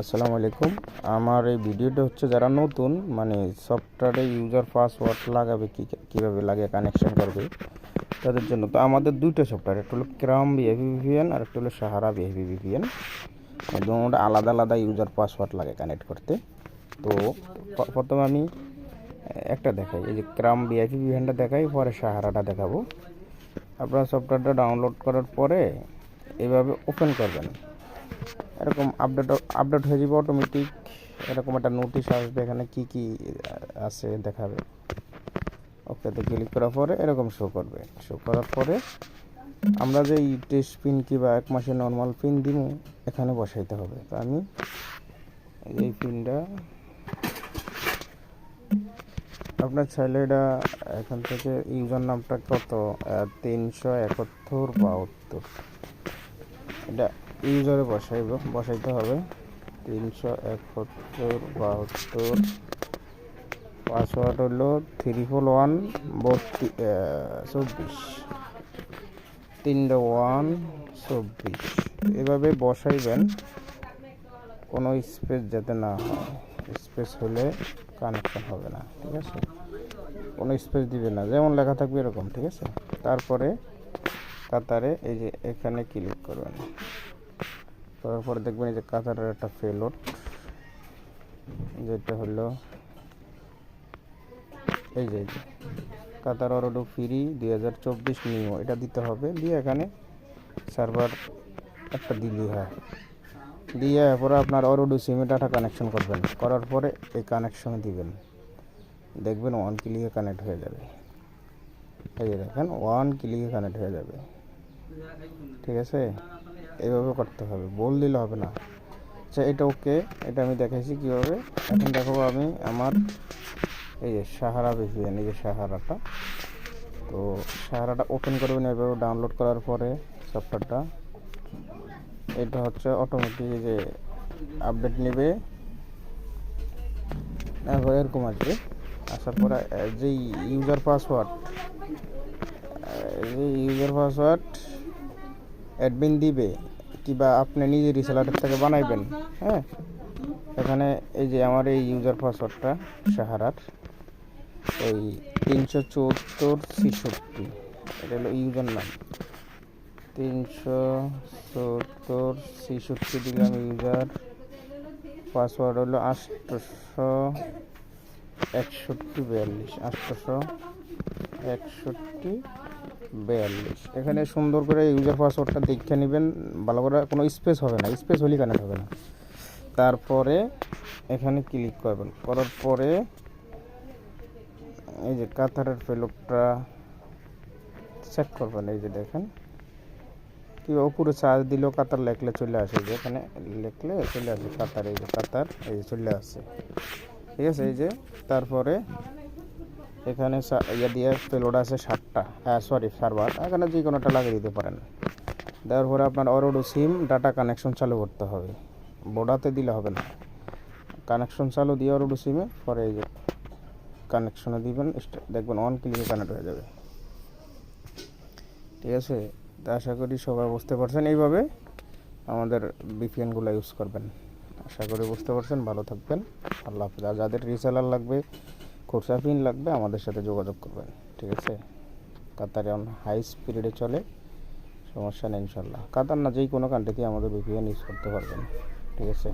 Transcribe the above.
আসসালামু আলাইকুম। আমার এই ভিডিওটা হচ্ছে যারা নতুন মানে সফটওয়্যারে ইউজার পাসওয়ার্ড লাগাবে কীভাবে লাগিয়ে কানেকশন করবে তাদের জন্য। তো আমাদের দুইটা সফটওয়্যার, একটা হলো ক্রাম বিএপি ভিপিএন আর একটা হলো সাহারা বিএপি ভিপিএন। একদম ওটা আলাদা আলাদা ইউজার পাসওয়ার্ড লাগে কানেক্ট করতে। তো প্রথমে আমি একটা দেখাই, এই যে ক্রাম বিএপি ভিপিএনটা দেখাই, পরে সাহারাটা দেখাবো। আপনারা সফটওয়্যারটা ডাউনলোড করার পরে এভাবে ওপেন করবেন, এরকম আপডেট হয়ে যাবে অটোমেটিক। এরকম একটা নোটিশ আসবে, এখানে কি কি আছে দেখাবে। ওকেতে ক্লিক করার পরে এরকম শো করবে। শো করার পরে আমরা যে টেস্ট পিন কিংবা 1 মাসের নর্মাল পিন দিব এখানে বসাইতে হবে। তো আমি এই পিনটা, আপনার চাইলে এটা এখান থেকে ইউজার নামটা কত 37172, এটা ইউজারে বসাইতে হবে 37172। পাসওয়ার্ড হলো 34124, 3-1-24। এভাবে বসাইবেন, কোনো স্পেস যাতে না হয়। স্পেস হলে কানেকশন হবে না, ঠিক আছে? কোনো স্পেস দিবে না, যেমন লেখা থাকবে এরকম, ঠিক আছে? তারপরে কাতারে এই যে এখানে ক্লিক করবেন। করার পরে দেখবেন এই যে কাতারের একটা পেলোড, যেটা হলো এই যে কাতার অরোডো ফ্রি 2024 নিউ, এটা দিতে হবে। দিয়ে এখানে সার্ভার একটা দিলেই হয়। দিয়ে এরপরে আপনার অরোডো সিমে ডাটা কানেকশন করবেন। করার পরে এই কানেকশন দিবেন, দেখবেন 1 ক্লিকে কানেক্ট হয়ে যাবে। এই যে দেখেন 1 ক্লিকে কানেক্ট হয়ে যাবে, ঠিক আছে? এইভাবে করতে হবে, বল দিলে হবে না। আচ্ছা, এটা ওকে, এটা আমি দেখাইছি কীভাবে। এখন দেখাবো আমি আমার এই যে সাহারা ভিপিএন, এই যে সাহারাটা। তো সাহারাটা ওপেন করবেন এভাবে। ডাউনলোড করার পরে সফটওয়্যারটা, এটা হচ্ছে অটোমেটিক যে আপডেট নেবে, এরকম আসবে। আসার পরে যেই ইউজার পাসওয়ার্ড অ্যাডমিন দিবে কিংবা আপনি নিজে রিসেলারের থেকে বানাইবেন। হ্যাঁ, এখানে এই যে আমার এই ইউজার পাসওয়ার্ডটা সাহারার এই 374-66, এটা হলো ইউজার নাম। 374-66 দিলাম। ইউজার পাসওয়ার্ড হলো 861-42, 861-42। এখানে সুন্দর করে ইউজার পাসওয়ার্ডটা দেখে নেবেন ভালো করে, কোনো স্পেস হবে না, স্পেস হলেই কানেক্ট হবে না। তারপরে এখানে ক্লিক করবেন। করার পরে এই যে কাতারের পেলোডটা চেক করবেন। এই যে দেখেন কিংবা উপরে চার্জ দিলেও কাতার লেখলে চলে আসে, যে এখানে লেখলে চলে আসে কাতার। এই যে কাতার, এই যে চলে আসছে, ঠিক আছে? এই যে তারপরে এখানে ইয়ে দিয়ে পেলোড আছে 7টা, সার্ভার, এখানে যে কোনোটা লাগিয়ে দিতে পারেন। দেওয়ার পরে আপনার অরোডো সিম ডাটা কানেকশন চালু করতে হবে, বোর্ডাতে দিলে হবে না। কানেকশন চালু দিয়ে অরোডো সিমে পরে এই যে কানেকশনে দিবেন, দেখবেন 1 ক্লিকে কানেক্ট হয়ে যাবে, ঠিক আছে? তা আশা করি সবাই বুঝতে পারছেন। এইভাবে আমাদের ভিপিএনগুলো ইউজ করবেন। আশা করি বুঝতে পারছেন। ভালো থাকবেন, আল্লাহ হাফিজ। আর যাদের রিসেলার লাগবে, খোরসা পিন লাগবে, আমাদের সাথে যোগাযোগ করবেন, ঠিক আছে? কাতারে হাই স্পিডে চলে, সমস্যা নেই ইনশাল্লাহ। কাতার না, যেই কোনো কান্ট্রিতে আমাদের ভিপিএন ইউজ করতে পারবেন, ঠিক আছে?